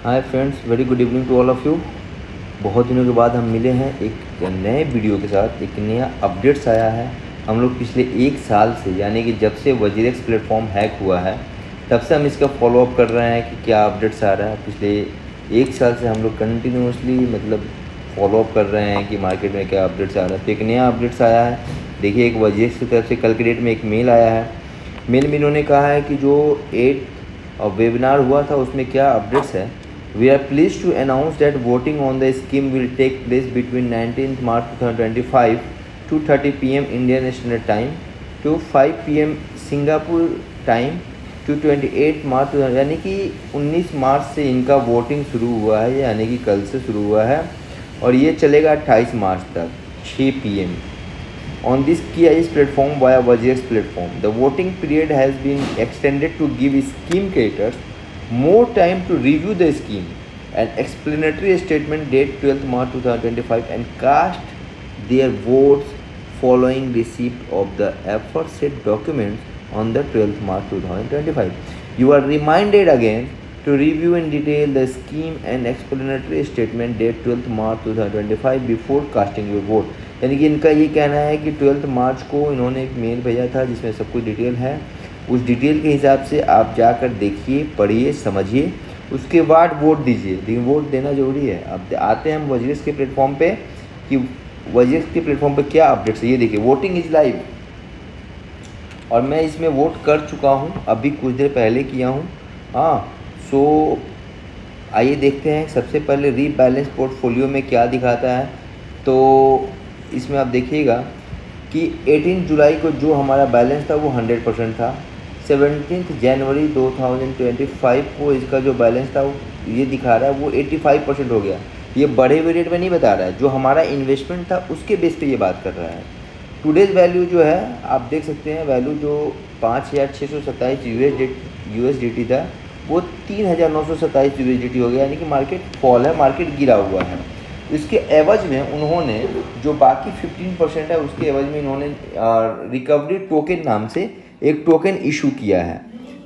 Hi friends, very good evening to all of you. बहुत दिनों के बाद हम मिले हैं एक नए वीडियो के साथ। एक नया अपडेट्स आया है। हम लोग पिछले एक साल से, यानी कि जब से वजीरेक्स प्लेटफॉर्म हैक हुआ है, तब से हम इसका फॉलोअप कर रहे हैं कि क्या अपडेट्स आ रहा है। पिछले एक साल से हम लोग कंटिन्यूसली फॉलोअप कर रहे हैं कि मार्केट में क्या अपडेट्स आ रहा है। तो एक नया अपडेट्स आया है। देखिए, एक वजीरेक्स की तरफ से कल के डेट में एक मेल आया है। मेल में इन्होंने कहा है कि जो 8 वेबिनार हुआ था उसमें क्या अपडेट्स है। We are pleased to announce that voting on the scheme will take place between 19th March 2025 to 30 p.m. Indian Standard Time to 5 p.m. Singapore Time to 28 मार्च, यानी कि 19 मार्च से इनका वोटिंग शुरू हुआ है, यानी कि कल से शुरू हुआ है और ये चलेगा 28 मार्च तक 6 p.m. On this KIS platform via Vajex platform. The voting period has been extended to give scheme creators more time to review the scheme. An explanatory statement date 12th March 2025 and cast their votes following receipt of the aforesaid documents on the 12th March 2025. You are reminded again to review in detail the scheme and explanatory statement date 12th March 2025 before casting your vote. यानी कि इनका ये कहना है कि 12 मार्च को इन्होंने एक मेल भेजा था जिसमें सब कुछ डिटेल है। उस डिटेल के हिसाब से आप जाकर देखिए, पढ़िए, समझिए, उसके बाद वोट दीजिए। लेकिन वोट देना ज़रूरी है। अब आते हैं हम वजीरेक्स के प्लेटफॉर्म पे कि वजीरेक्स के प्लेटफॉर्म पे क्या अपडेट्स है। ये देखिए, वोटिंग इज़ लाइव और मैं इसमें वोट कर चुका हूँ, अभी कुछ देर पहले किया हूँ। हाँ, सो आइए देखते हैं। सबसे पहले रीबैलेंस पोर्टफोलियो में क्या दिखाता है। तो इसमें आप देखिएगा कि 18 जुलाई को जो हमारा बैलेंस था वो 100% था। 17 जनवरी 2025 को इसका जो बैलेंस था वो ये दिखा रहा है वो 85% हो गया। ये बढ़े हुए रेट में नहीं बता रहा है, जो हमारा इन्वेस्टमेंट था उसके बेस पे ये बात कर रहा है। टुडेज़ वैल्यू जो है आप देख सकते हैं, वैल्यू जो 5,627 USDT था वो 3,927 USDT हो गया, यानी कि मार्केट फॉल है, मार्केट गिरा हुआ है। इसके एवज में उन्होंने जो बाकी 15% है उसके एवज में इन्होंने रिकवरी टोकन नाम से एक टोकन इशू किया है।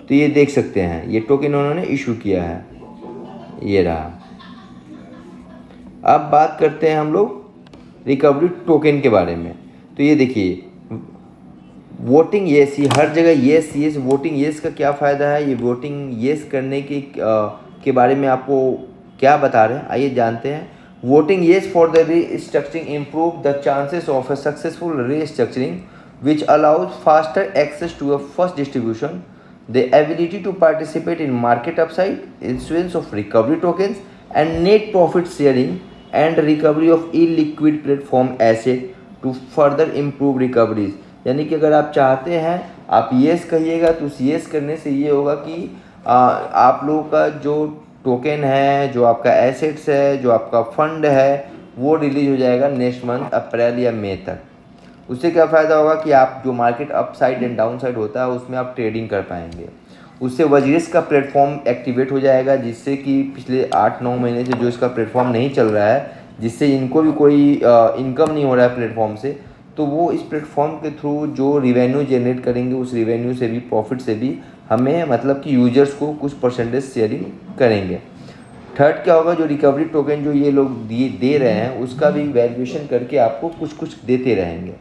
तो ये देख सकते हैं, ये टोकन उन्होंने इशू किया है, ये रहा। अब बात करते हैं हम लोग रिकवरी टोकन के बारे में। तो ये देखिए, वोटिंग येस, ये हर जगह येस येस। वोटिंग येस का क्या फ़ायदा है, ये वोटिंग येस करने के बारे में आपको क्या बता रहे हैं, आइए जानते हैं। Voting yes for the restructuring improve the chances of a successful restructuring, which allows faster access to a first distribution, the ability to participate in market upside, issuance of recovery tokens, and net profit sharing and recovery of illiquid platform asset to further improve recoveries। यानी कि अगर आप चाहते हैं, आप yes कहिएगा तो उस येस करने से ये होगा कि आप लोगों का जो टोकन है, जो आपका एसेट्स है, जो आपका फंड है, वो रिलीज हो जाएगा नेक्स्ट मंथ अप्रैल या मई तक। उससे क्या फ़ायदा होगा कि आप जो market up side and down side होता है उसमें आप ट्रेडिंग कर पाएंगे। उससे वजीरेक्स का प्लेटफॉर्म एक्टिवेट हो जाएगा, जिससे कि पिछले 8-9 महीने से जो इसका प्लेटफॉर्म नहीं चल रहा है, जिससे इनको भी कोई इनकम नहीं हो रहा है प्लेटफॉर्म से, तो वो इस प्लेटफॉर्म के थ्रू जो रिवेन्यू जनरेट करेंगे उस रिवेन्यू से भी, प्रॉफिट से भी हमें मतलब कि यूजर्स को कुछ परसेंटेज शेयरिंग करेंगे। थर्ड क्या होगा, जो रिकवरी टोकन जो ये लोग दे रहे हैं उसका भी वैल्यूएशन करके आपको कुछ कुछ देते रहेंगे,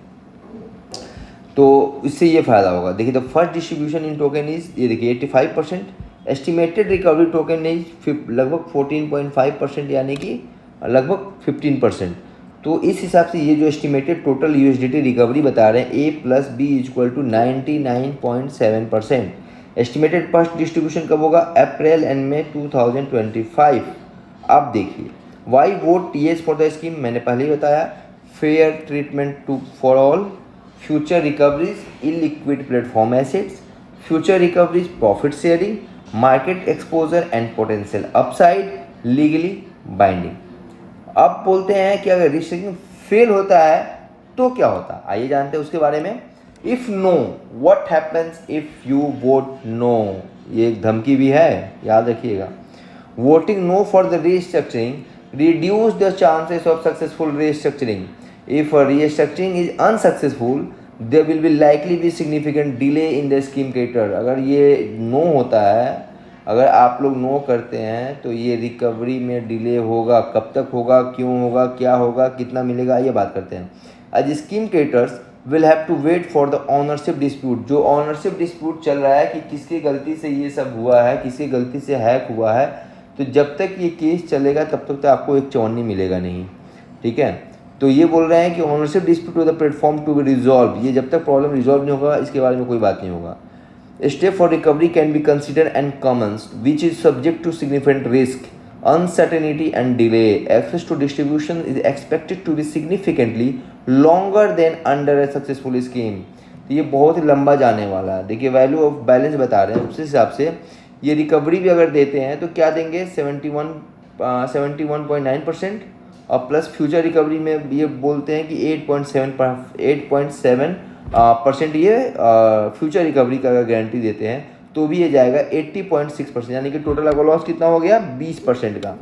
तो इससे ये फ़ायदा होगा। देखिए, the first distribution in token is, ये देखिए 85%, एस्टिमेटेड रिकवरी टोकन इज लगभग 14.5%, यानी कि लगभग 15%। तो इस हिसाब से ये जो एस्टिमेटेड टोटल USDT रिकवरी बता रहे हैं A+B = 99.7%। एस्टिमेटेड फर्स्ट डिस्ट्रीब्यूशन कब होगा, अप्रैल एंड मई 2025। अब देखिए, why vote yes for the scheme, मैंने पहले ही बताया, fair treatment to for all, future recoveries illiquid platform assets, future recoveries profit sharing, market exposure and potential upside, legally binding. अब बोलते हैं कि अगर रिस्ट्रिक्शन फेल होता है तो क्या होता है, आइए जानते हैं उसके बारे में। If no, what happens if you vote no, ये एक धमकी भी है, याद रखिएगा। Voting no for the restructuring reduce the chances of successful restructuring. If restructuring is unsuccessful there will be likely be significant delay in the scheme creator. अगर ये no होता है अगर आप लोग नो करते हैं तो ये रिकवरी में डिले होगा। कब तक होगा, क्यों होगा, क्या होगा, कितना मिलेगा, ये बात करते हैं। आज scheme creators will have to wait for the ownership dispute. जो ऑनरशिप डिस्प्यूट चल रहा है कि किसकी गलती से ये सब हुआ है, किसकी गलती से हैक हुआ है, तो जब तक ये केस चलेगा तब तक तो आपको एक चौनी मिलेगा नहीं, ठीक है। तो ये बोल रहे हैं कि ownership dispute with the platform to be resolve, ये जब तक प्रॉब्लम रिजॉल्व नहीं होगा इसके बारे में कोई बात नहीं होगा। Step for recovery can be considered and commenced which is subject to significant risk, uncertainty and delay. Access to distribution is expected to be significantly longer than under a successful scheme. तो ये बहुत ही लंबा जाने वाला है। देखिए value of balance बता रहे हैं, उस हिसाब से ये रिकवरी भी अगर देते हैं तो क्या देंगे 71.9%, और प्लस फ्यूचर रिकवरी में ये बोलते हैं कि 8.7% ये फ्यूचर रिकवरी का गारंटी देते हैं, तो भी ये जाएगा 80.6%, यानी कि टोटल अगर लॉस कितना हो गया 20% का।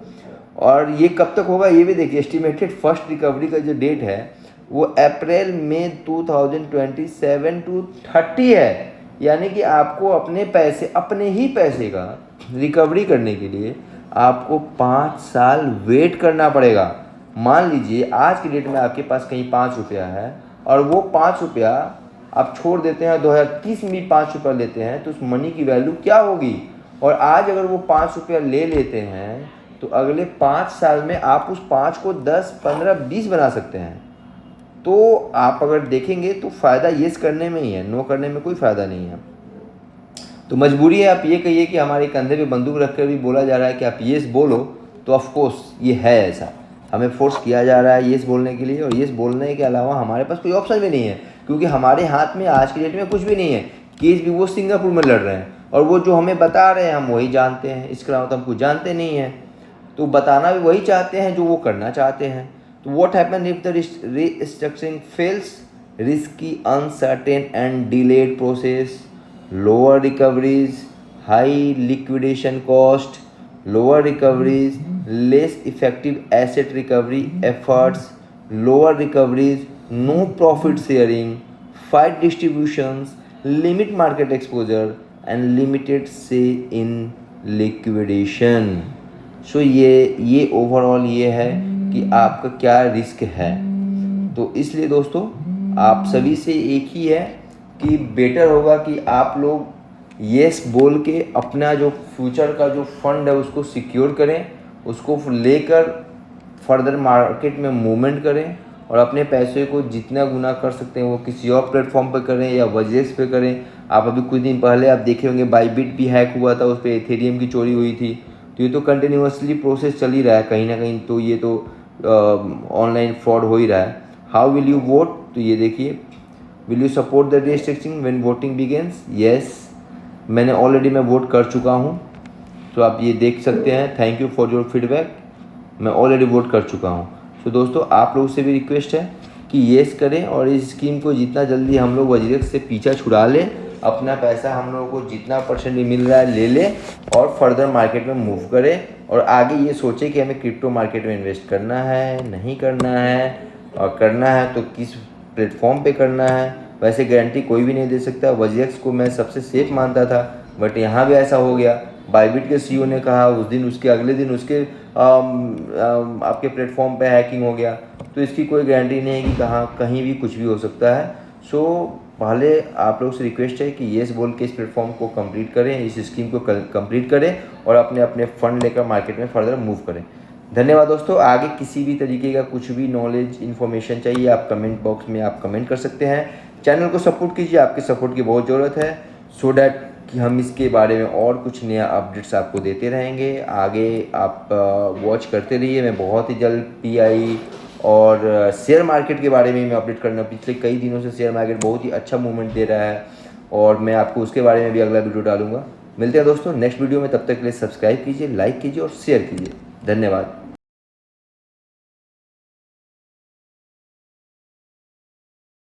और ये कब तक होगा ये भी देखिए, एस्टिमेटेड फर्स्ट रिकवरी का जो डेट है वो अप्रैल में 2027 टू 30 है। यानी कि आपको अपने पैसे, अपने ही पैसे का रिकवरी करने के लिए आपको 5 साल वेट करना पड़ेगा। मान लीजिए आज की डेट में आपके पास कहीं 5 रुपया है और वो 5 रुपया आप छोड़ देते हैं, 2030 में 5 रुपया लेते हैं, तो उस मनी की वैल्यू क्या होगी। और आज अगर वो 5 रुपया ले लेते हैं तो अगले 5 साल में आप उस 5 को 10, 15, 20 बना सकते हैं। तो आप अगर देखेंगे तो फ़ायदा येस करने में ही है, नो करने में कोई फ़ायदा नहीं है। तो मजबूरी है, आप ये कहिए कि हमारे कंधे पे बंदूक रख कर भी बोला जा रहा है कि आप येस बोलो, तो ऑफकोर्स ये है ऐसा, हमें फोर्स किया जा रहा है येस बोलने के लिए। और येस बोलने के अलावा हमारे पास कोई ऑप्शन भी नहीं है, क्योंकि हमारे हाथ में आज की डेट में कुछ भी नहीं है। केस भी वो सिंगापुर में लड़ रहे हैं और वो जो हमें बता रहे हैं हम वही जानते हैं, इसके अलावा तो हम कुछ जानते नहीं हैं। तो बताना भी वही चाहते हैं जो वो करना चाहते हैं। तो what happen if the restructuring fails, risky, uncertain and delayed process, lower recoveries, high liquidation cost, lower recoveries, less effective asset recovery efforts, lower recoveries, no profit sharing, fight distributions, limit market exposure and limited say in liquidation. So ये overall ये है कि आपका क्या risk है। तो इसलिए दोस्तों आप सभी से एक ही है कि बेटर होगा कि आप लोग येस बोल के अपना जो फ्यूचर का जो फंड है उसको सिक्योर करें, उसको लेकर फर्दर मार्केट में मूवमेंट करें और अपने पैसे को जितना गुना कर सकते हैं वो किसी और प्लेटफॉर्म पर करें या वजेक्स पे करें। आप अभी कुछ दिन पहले आप देखे होंगे बाइबिट भी हैक हुआ था, उस पर एथेरियम की चोरी हुई थी। तो ये तो कंटिन्यूसली प्रोसेस चल ही रहा है कहीं ना कहीं, तो ये तो ऑनलाइन फ्रॉड हो ही रहा है। हाउ विल यू वोट, तो ये देखिए, will you support the restriction when voting begins, yes मैंने ऑलरेडी मैं वोट कर चुका हूँ, तो आप ये देख सकते हैं। Thank you for your feedback, मैं ऑलरेडी वोट कर चुका हूँ। तो दोस्तों आप लोगों से भी रिक्वेस्ट है कि येस करें और इस स्कीम को जितना जल्दी हम लोग वजीरेक्स से पीछा छुड़ा लें, अपना पैसा हम लोगों को जितना परसेंट मिल रहा है ले लें और फर्दर मार्केट में मूव करें और आगे ये सोचें कि हमें क्रिप्टो मार्केट में इन्वेस्ट करना है, नहीं करना है, और करना है तो किस प्लेटफॉर्म पे करना है। वैसे गारंटी कोई भी नहीं दे सकता। वजीरेक्स को मैं सबसे सेफ मानता था, बट यहाँ भी ऐसा हो गया। बाइबिट के सीईओ ने कहा उस दिन, उसके अगले दिन उसके आपके प्लेटफॉर्म पे हैकिंग हो गया। तो इसकी कोई गारंटी नहीं है कि कहीं भी कुछ भी हो सकता है। सो पहले आप लोग से रिक्वेस्ट है कि येस बोल के इस प्लेटफॉर्म को कंप्लीट करें, इस स्कीम को कंप्लीट करें और अपने अपने फंड लेकर मार्केट में फर्दर मूव करें। धन्यवाद दोस्तों। आगे किसी भी तरीके का कुछ भी नॉलेज इन्फॉर्मेशन चाहिए आप कमेंट बॉक्स में आप कमेंट कर सकते हैं। चैनल को सपोर्ट कीजिए, आपके सपोर्ट की बहुत ज़रूरत है, सो डैट कि हम इसके बारे में और कुछ नया अपडेट्स आपको देते रहेंगे। आगे आप वॉच करते रहिए। मैं बहुत ही जल्द पीआई और शेयर मार्केट के बारे में मैं अपडेट करना, पिछले कई दिनों से शेयर मार्केट बहुत ही अच्छा मूवमेंट दे रहा है और मैं आपको उसके बारे में भी अगला वीडियो डालूंगा। मिलते हैं दोस्तों नेक्स्ट वीडियो में, तब तक के लिए सब्सक्राइब कीजिए, लाइक कीजिए और शेयर कीजिए। धन्यवाद।